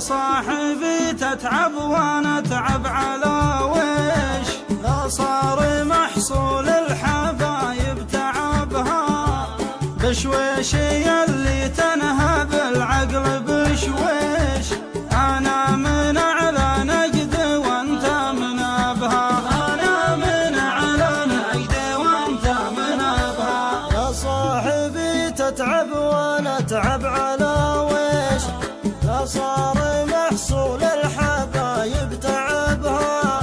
صاحبي تتعب وانا اتعب على ويش، لا صار محصول الحبايب تعبها بشويش، يلي تنهب العقل بشويش. انا من اعلى نجد وانت من ابها، انا من اعلى نجد وانت من ابها. يا صاحبي تتعب وانا اتعب على ويش، لا صار محصول الحبايب تعبها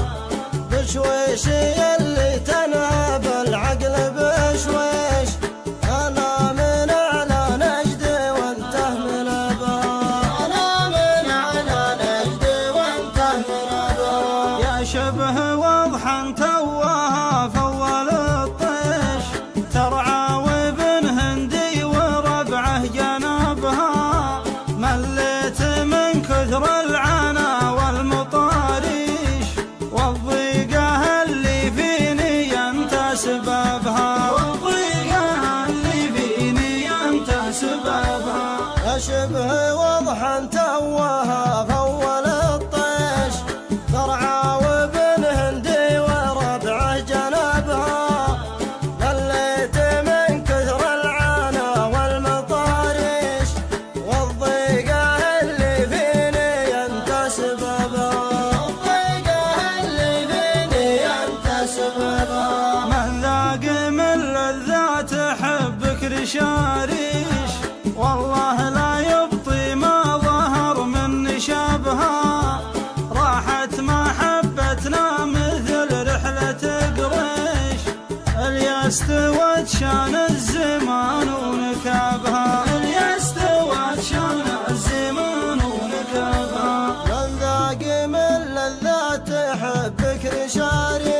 بشويش، يلي تنهب العقل بشويش. انا من اعلى نجد وانت من ابها، انا من اعلى نجد وانت من ابها. يا شبه وضحا توها فول الطيش، ترعى وابن هندي وربعه جنبها. مليت من كثر العنا والمطاريش، والضيقه اللي فيني انت سببها، والضيقه اللي فيني انت سببها. يا شبه وضحا توها فول الطيش، ترعى وابن هندي وربعه جنبها. مليت من كثر العنا والمطاريش، والضيقه اللي فيني انت سببها، والضيقه اللي فيني انت سببها. من ذاق من لذات حبك رشاريش، والله لا يبطي ما ظهر من نشابها. راحت محبتنا مثل رحلة قريش، اليستوت شان الزمان ونكابها، اليستوت شان الزمان ونكابها. من ذاق من لذات حبك رشاري،